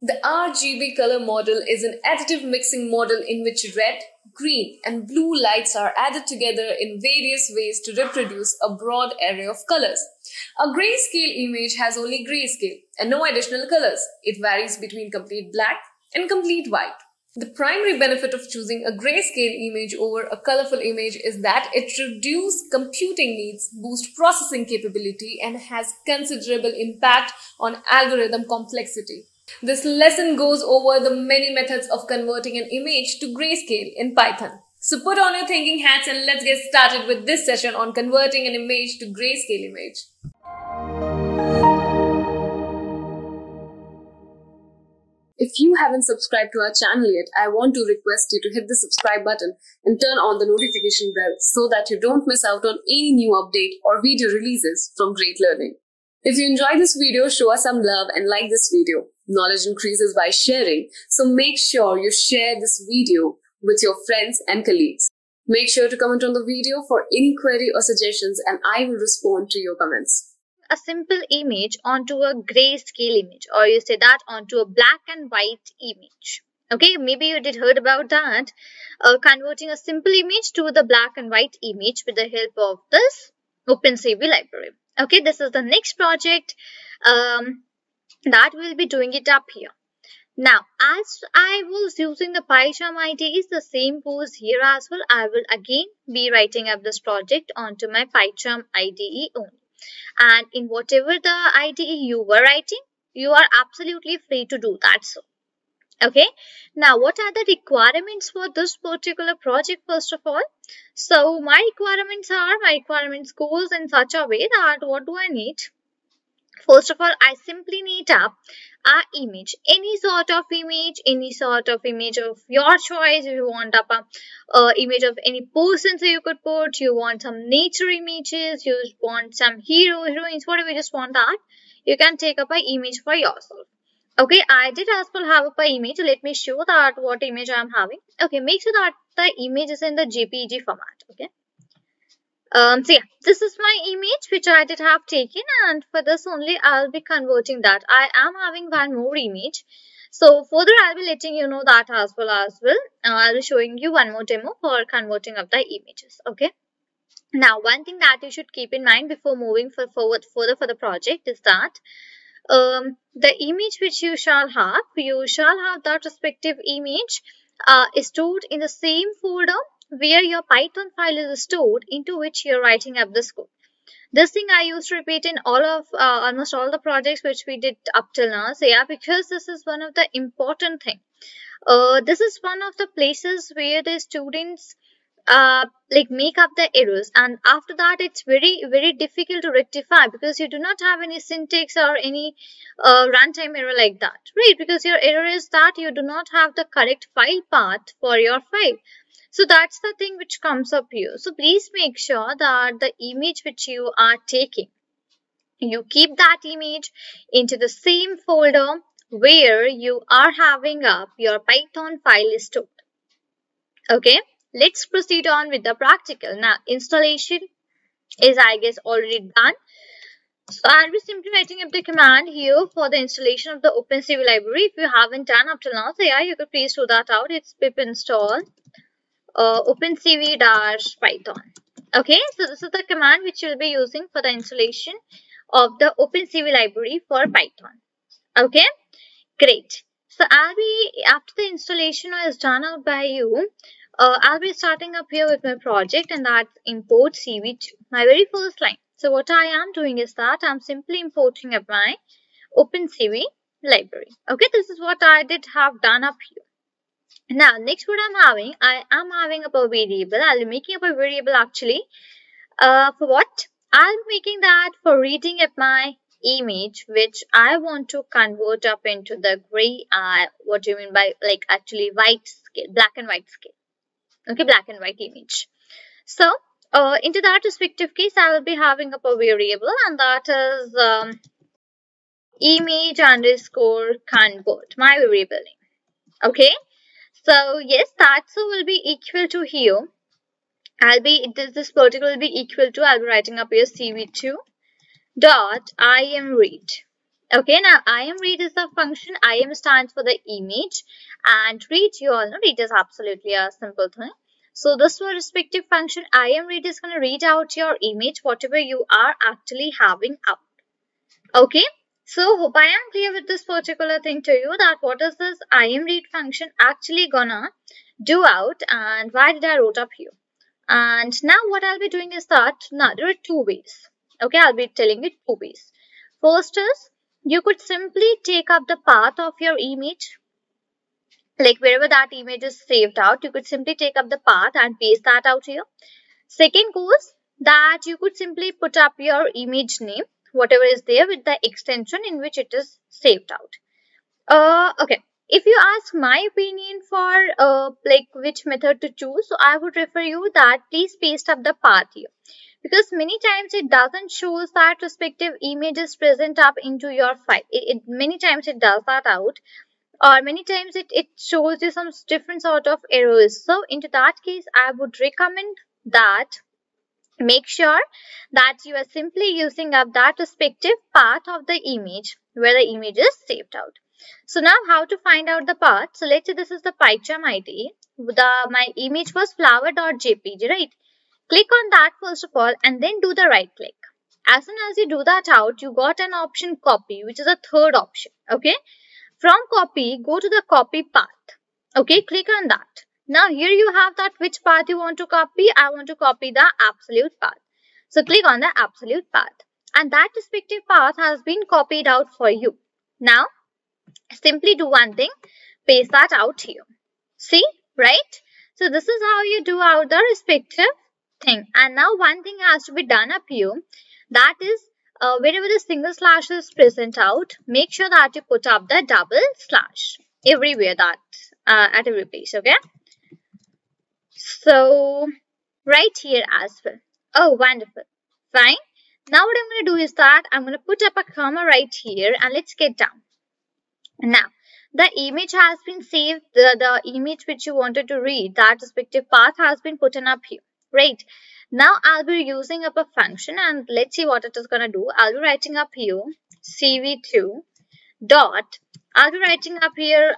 The RGB color model is an additive mixing model in which red, green, and blue lights are added together in various ways to reproduce a broad array of colors. A grayscale image has only grayscale and no additional colors. It varies between complete black and complete white. The primary benefit of choosing a grayscale image over a colorful image is that it reduces computing needs, boosts processing capability, and has considerable impact on algorithm complexity. This lesson goes over the many methods of converting an image to grayscale in Python. So put on your thinking hats and let's get started with this session on converting an image to grayscale image. If you haven't subscribed to our channel yet, I want to request you to hit the subscribe button and turn on the notification bell so that you don't miss out on any new update or video releases from Great Learning. If you enjoyed this video, show us some love and like this video. Knowledge increases by sharing, so make sure you share this video with your friends and colleagues. Make sure to comment on the video for any query or suggestions and I will respond to your comments. A simple image onto a grayscale image, or you say that onto a black and white image. Okay, maybe you did heard about that. Converting a simple image to the black and white image with the help of this OpenCV library. Okay, this is the next project that we'll be doing it up here. Now, as I was using the PyCharm IDEs, the same goes here as well. I will again be writing up this project onto my PyCharm IDE only. And in whatever the IDE you were writing, you are absolutely free to do that. So, okay. Now, what are the requirements for this particular project first of all? So, my requirements goes in such a way that what do I need? First of all, I simply need up an image, any sort of image of your choice. If you want up a image of any person, so you could put, you want some nature images, you want some heroines, whatever you just want that, you can take up an image for yourself. Okay, I did as well have up an image. Let me show that what image I am having. Okay, make sure that the image is in the JPEG format. Okay. So yeah, this is my image which I did have taken, and for this only I'll be converting that. I am having one more image. So further I'll be letting you know that as well. I'll be showing you one more demo for converting of the images. Okay. Now, one thing that you should keep in mind before moving further for the project is that the image which you shall have that respective image is stored in the same folder where your Python file is stored, into which you're writing up this code. This thing I used to repeat in almost all the projects which we did up till now. So yeah, because this is one of the important thing. This is one of the places where the students make up the errors, and after that it's very difficult to rectify because you do not have any syntax or any runtime error like that, right? Because your error is that you do not have the correct file path for your file. So that's the thing which comes up here. So please make sure that the image which you are taking, you keep that image into the same folder where you are having up your Python file stored. Okay, let's proceed on with the practical. Now, installation is, I guess, already done. So I'll be simply writing up the command here for the installation of the OpenCV library. If you haven't done up till now, so yeah, you could please do that out. It's pip install OpenCV-Python. Okay, so this is the command which you'll be using for the installation of the OpenCV library for Python. Okay, great. So after the installation is done out by you, I'll be starting up here with my project, and that's import CV2, my very first line. So what I am doing is that I'm simply importing up my OpenCV library. Okay, this is what I did have done up here. Now, next what I am having up a variable. I'll be making up a variable actually. For what? I'll be making that for reading up my image, which I want to convert up into the gray, what do you mean by actually white scale, black and white scale. Okay, black and white image. So, into that respective case, I will be having up a variable, and that is image underscore convert, my variable name. Okay. So yes, that will be equal to here. This particular will be equal to, I'll be writing up here CV2 dot IM read. Okay, now IMRead is the function. IM stands for the image, and read, you all know, read is absolutely a simple thing. So this respective function IMRead is going to read out your image, whatever you are actually having up. Okay, so hope I am clear with this particular thing to you, that what is this IMRead function actually gonna do out, and why did I wrote up here. And now what I'll be doing is that, now there are two ways. Okay, I'll be telling you two ways. First is, you could simply take up the path of your image, like wherever that image is saved out, you could simply take up the path and paste that out here. Second goes that you could simply put up your image name, whatever is there, with the extension in which it is saved out. Okay. If you ask my opinion for like which method to choose, so I would refer you that please paste up the path here, because many times it doesn't show that respective image is present up into your file. Many times it does that out, or many times it shows you some different sort of errors. So into that case, I would recommend that make sure that you are simply using up that respective path of the image where the image is saved out. So now how to find out the path? So let's say this is the PyCharm IDE. My image was flower.jpg, right? Click on that first of all, and then do the right click. As soon as you do that out, you got an option copy, which is a third option. Okay. From copy, go to the copy path. Okay, click on that. Now here you have that which path you want to copy. I want to copy the absolute path. So click on the absolute path, and that respective path has been copied out for you. Now simply do one thing, paste that out here. See, right? So this is how you do out the respective thing. And now one thing has to be done up here, that is wherever the single slash is present out, make sure that you put up the double slash everywhere, that at every place. Okay, so right here as well. Oh, wonderful. Fine. Now what I'm going to do is that I'm going to put up a comma right here, and let's get down. Now the image has been saved, the image which you wanted to read, that respective path has been put in up here, right? Now I'll be using up a function, and let's see what it is going to do. I'll be writing up here cv2 dot, I'll be writing up here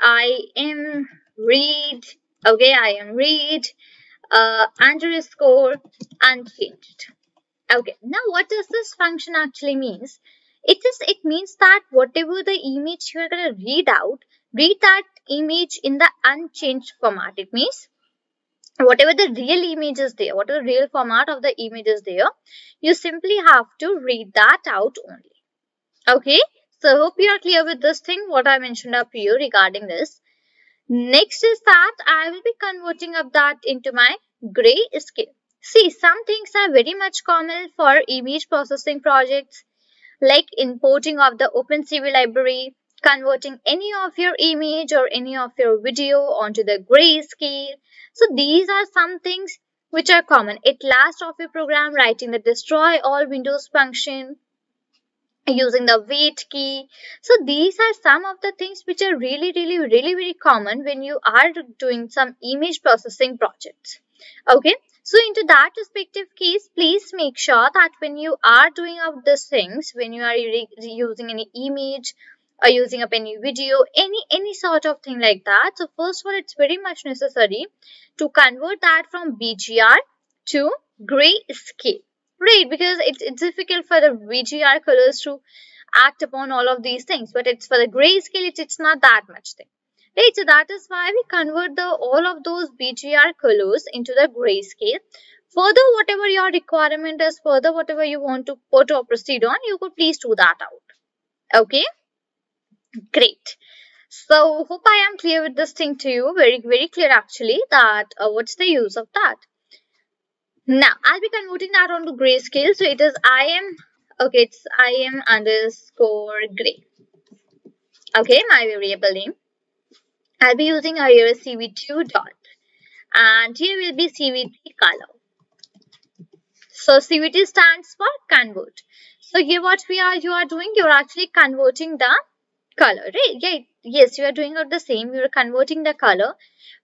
im read, okay, im read underscore unchanged. Okay, now what does this function actually means? It means that whatever the image you are going to read out, read that image in the unchanged format. It means whatever the real image is there, whatever the real format of the image is there, you simply have to read that out only. Okay, so hope you are clear with this thing, what I mentioned up here regarding this. Next is that I will be converting up that into my Grayscale. See, some things are very much common for image processing projects, like importing of the OpenCV library, converting any of your image or any of your video onto the Grayscale. So these are some things which are common. At last of your program, writing the destroy all windows function, using the wait key. So these are some of the things which are really very common when you are doing some image processing projects. Okay, so into that respective case, please make sure that when you are doing out these things, when you are using any image or using up any video, any sort of thing like that, so first of all, it's very much necessary to convert that from BGR to Grayscale. Right, because it's difficult for the BGR colors to act upon all of these things, but it's for the Grayscale, it's not that much thing. Right, so that is why we convert all of those BGR colors into the Grayscale. Further, whatever your requirement is, further whatever you want to put or proceed on, you could please do that out. Okay, great. So hope I am clear with this thing to you, very clear actually, that what's the use of that. Now I'll be converting that onto Grayscale. So it is it's im underscore gray. Okay, my variable name. I'll be using here cv2 dot, and here will be cv3 color. So cv2 stands for convert. So here what you are doing, you're actually converting the color, right? Yeah, yes, you are doing out the same. You are converting the color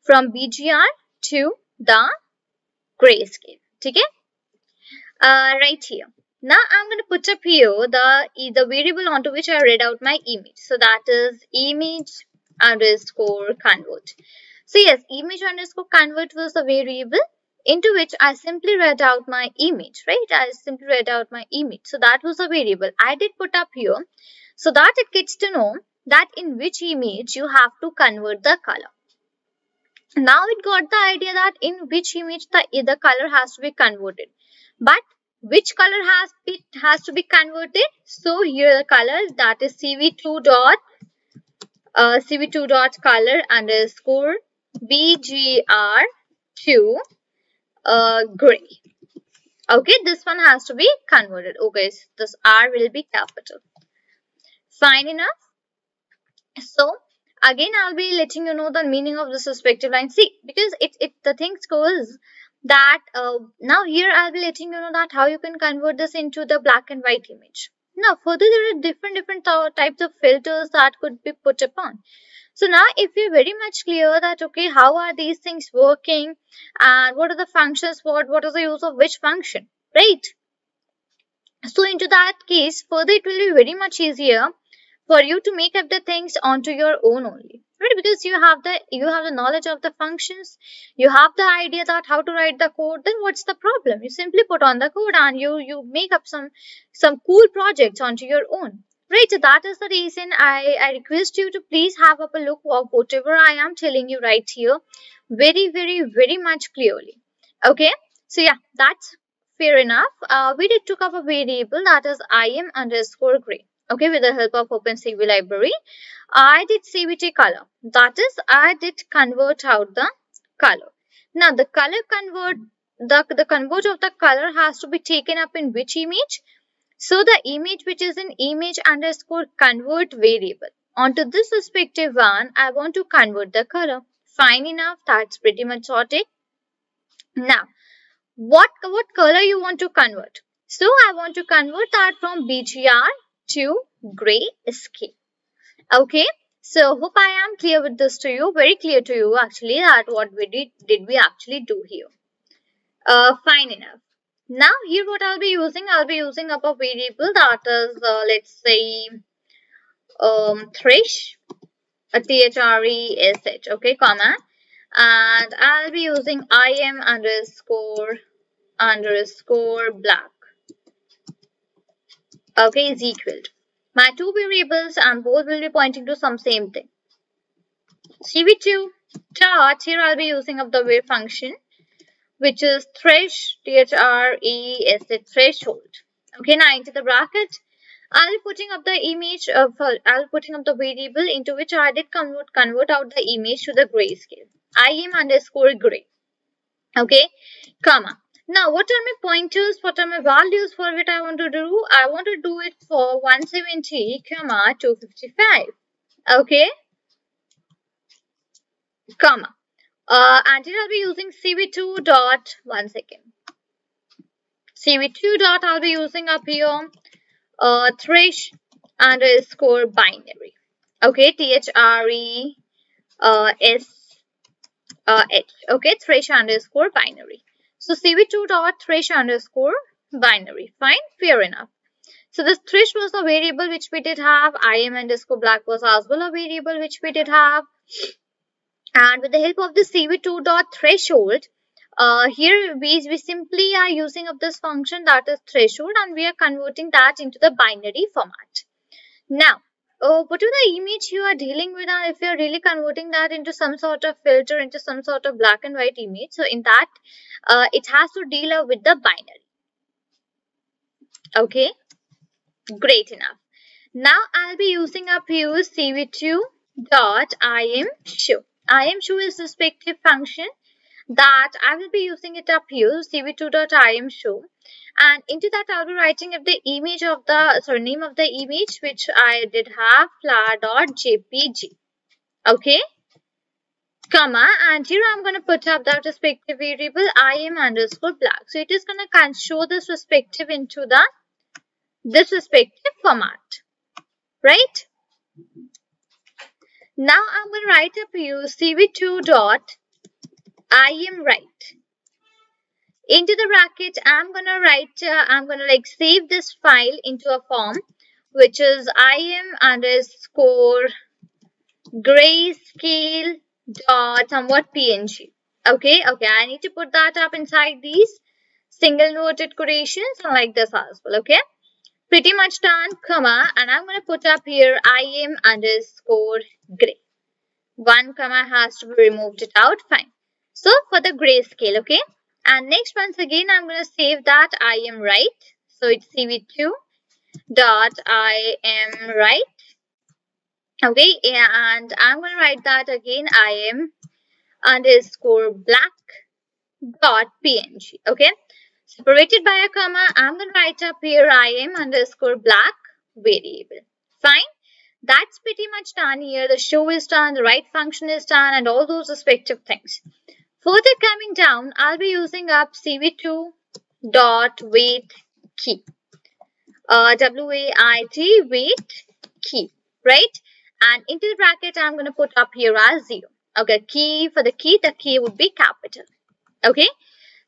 from BGR to the Grayscale. Okay, right here. Now I'm going to put up here the variable onto which I read out my image. So that is image underscore convert. So yes, image underscore convert was the variable into which I simply read out my image, right? I simply read out my image. So that was a variable I did put up here so that it gets to know that in which image you have to convert the color. Now it got the idea that in which image the color has to be converted. But which color has to be converted? So here the color, that is cv2 dot color underscore bgr2 gray. Okay, this one has to be converted. Okay, so this R will be capital. Fine enough. So again, I'll be letting you know the meaning of this respective line. See, because the thing goes that now here I'll be letting you know that how you can convert this into the black and white image. Now further, there are different types of filters that could be put upon. So now if you're very much clear that okay, how are these things working and what are the functions, what is the use of which function, right? So into that case, further it will be very much easier for you to make up the things onto your own only, right? Because you have the knowledge of the functions, you have the idea that how to write the code. Then what's the problem? You simply put on the code and you make up some cool projects onto your own, right? So that is the reason I request you to please have up a look of whatever I am telling you right here very much clearly. Okay, so yeah, that's fair enough. We did took up a variable that is im underscore gray. Okay, with the help of OpenCV library, I did CVT color. That is, I did convert out the color. Now, the color the convert of the color has to be taken up in which image? So, the image which is in image underscore convert variable. Onto this respective one, I want to convert the color. Fine enough, that's pretty much sorted. Now, what color you want to convert? So, I want to convert that from BGR to grayscale. Okay, so hope I am clear with this to you, very clear to you actually that what we did we actually do here. Fine enough. Now here what I'll be using up a variable that is let's say thresh, a thresh, okay, comma, and I'll be using im underscore black. Okay, is equal to my two variables and both will be pointing to some same thing. cv2 dot, here I'll be using up the wave function which is thresh, threshold. Okay, now into the bracket I'll be putting up the image of I'll putting up the variable into which I did convert out the image to the grayscale. im underscore gray. Okay, comma. Now, what are my pointers? What are my values for what I want to do? I want to do it for 170, 255. Okay, comma. And here I'll be using cv2 dot, one second. cv2 dot I'll be using up here thresh underscore binary. Okay, thresh okay, thresh underscore binary. So cv2 dot thresh underscore binary. Fine, fair enough. So this thresh was a variable which we did have. im underscore black was as well a variable which we did have. And with the help of the cv2 dot threshold, here we simply are using of this function that is threshold and we are converting that into the binary format. Now, whatever the image you are dealing with, and if you are really converting that into some sort of filter, into some sort of black and white image, so in that it has to deal with the binary. Okay, great enough. Now I'll be using up here cv2 dot imShow. imShow is the respective function that I will be using it up here, cv2 dot imShow, and into that I'll be writing up the image of the name of the image which I did have flower.jpg. Okay, comma, and here I'm going to put up that respective variable im underscore black. So it is going to show this respective into this respective format, right? Now I'm going to write up here cv2 dot im right. Into the bracket, I'm gonna write, I'm gonna like save this file into a form, which is im underscore grayscale dot somewhat png. Okay, I need to put that up inside these single noted quotations like this as well. Okay, pretty much done, comma, and I'm gonna put up here im underscore gray. One comma has to be removed it out, fine. So for the grayscale, okay, and next once again I'm going to save that I am right, so it's cv2 dot I am right. Okay, and I'm going to write that again I am underscore black dot png. Okay, separated by a comma, I'm going to write up here I am underscore black variable. Fine. That's pretty much done here. The show is done, the right function is done, and all those respective things. Further coming down, I'll be using up cv2 dot wait key. wait wait key, right? And into the bracket, I'm going to put up here as 0. Okay, key for the key would be capital. Okay,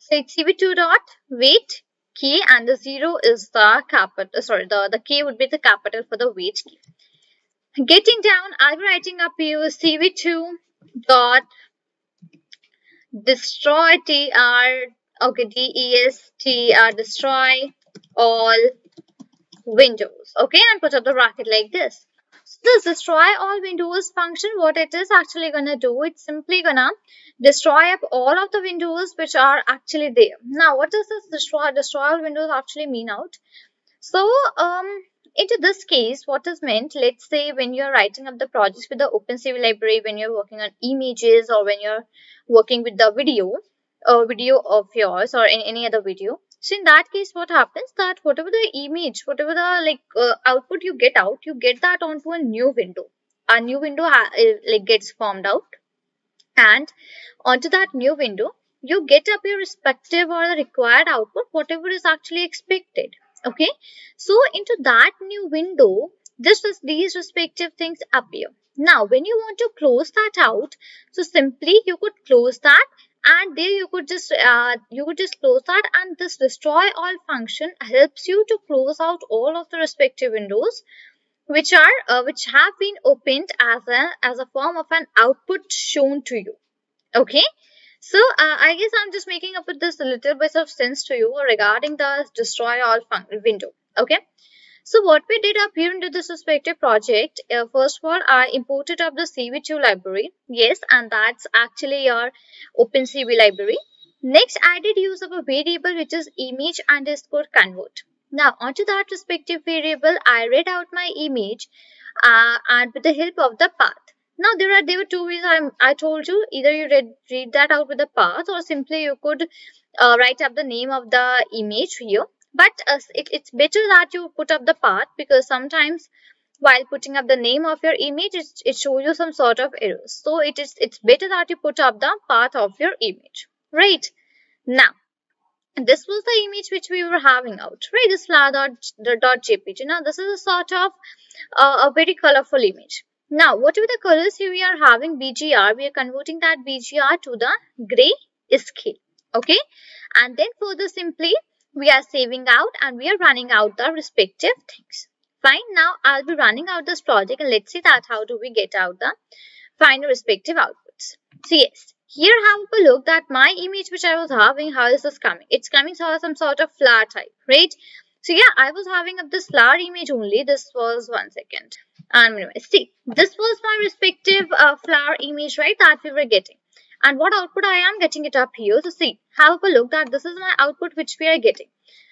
so it's cv2 dot wait key, and the 0 is the capital. Sorry, the key would be the capital for the wait key. Getting down, I'll be writing up here cv2 dot destroy destroy all windows. Okay, and put up the bracket like this. So this destroy all windows function, what it is actually gonna do, it's simply gonna destroy up all of the windows which are actually there. Now what does this destroy all windows actually mean out? So into this case, what is meant, let's say when you're writing up the projects with the OpenCV library, when you're working on images, or when you're working with the video of yours, or any other video. So in that case, what happens that whatever the image, whatever the output you get out, you get that onto a new window. A new window gets formed out, and onto that new window, you get up your respective or the required output, whatever is actually expected. Okay, so into that new window, these respective things appear. Now when you want to close that out, so simply you could close that, and there you could just close that, and this destroy all function helps you to close out all of the respective windows which have been opened as a form of an output shown to you. Okay, so I guess I'm just making up with this a little bit of sense to you regarding the destroy all window. Okay, so what we did up here into this respective project, first of all, I imported up the cv2 library. Yes, and that's actually your OpenCV library. Next, I did use of a variable which is image underscore convert. Now onto that respective variable, I read out my image and with the help of the path. Now there were two ways I told you. Either you read that out with the path, or simply you could write up the name of the image here. But it's better that you put up the path, because sometimes while putting up the name of your image, it shows you some sort of errors. So it's better that you put up the path of your image. Right, now this was the image which we were having out, right? This flower.jpg. Now this is a sort of a very colorful image. Now whatever the colors here we are having BGR, we are converting that BGR to the gray scale. Okay, and then further simply we are saving out and we are running out the respective things. Fine, now I'll be running out this project, and let's see that how do we get out the final respective outputs. So yes, here have a look that my image which I was having, how is this coming? It's coming some sort of flower type, right? So yeah, I was having up this flower image only. This was 1 second. And anyway, see, this was my respective flower image, right, that we were getting. And what output I am getting it up here. So see, have a look that this is my output which we are getting.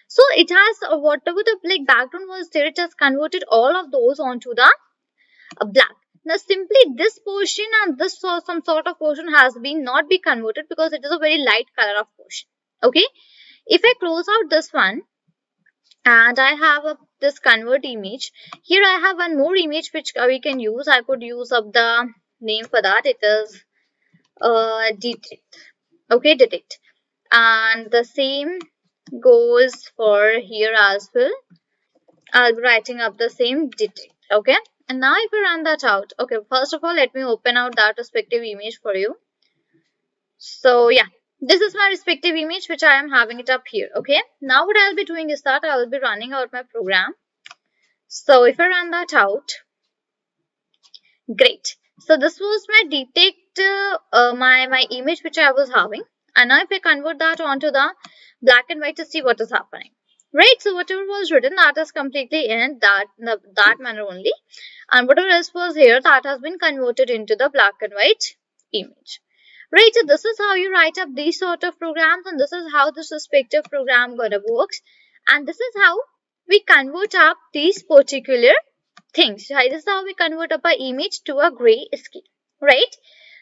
So it has whatever the background was there, it has converted all of those onto the black. Now simply this portion and this some sort of portion has been not be converted, because it is a very light color of portion. Okay, if I close out this one and I have this convert image, here I have one more image which we can use. I could use up the name for that. It is detect. Okay, detect, and the same goes for here as well. I'll be writing up the same detect. Okay, and now if we run that out, okay, first of all let me open out that respective image for you. So yeah, this is my respective image which I am having it up here. Okay, now what I'll be doing is that I will be running out my program. So if I run that out, great. So this was my detect my image which I was having, and now if I convert that onto the black and white to see what is happening. Right, so whatever was written, that is completely in that manner only, and whatever else was here, that has been converted into the black and white image. Right, so this is how you write up these sort of programs, and this is how this respective program gonna works, and this is how we convert up these particular things. Right, this is how we convert up our image to a grayscale. Right.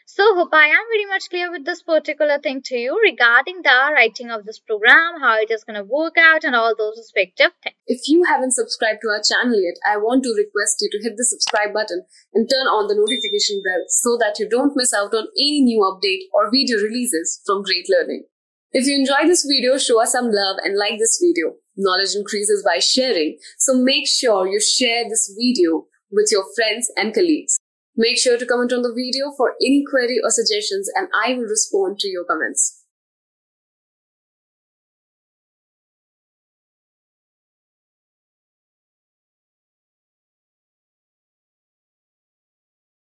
So hope I am very much clear with this particular thing to you regarding the writing of this program, how it is going to work out and all those respective things. If you haven't subscribed to our channel yet, I want to request you to hit the subscribe button and turn on the notification bell so that you don't miss out on any new update or video releases from Great Learning. If you enjoyed this video, show us some love and like this video. Knowledge increases by sharing, so make sure you share this video with your friends and colleagues. Make sure to comment on the video for any query or suggestions, and I will respond to your comments.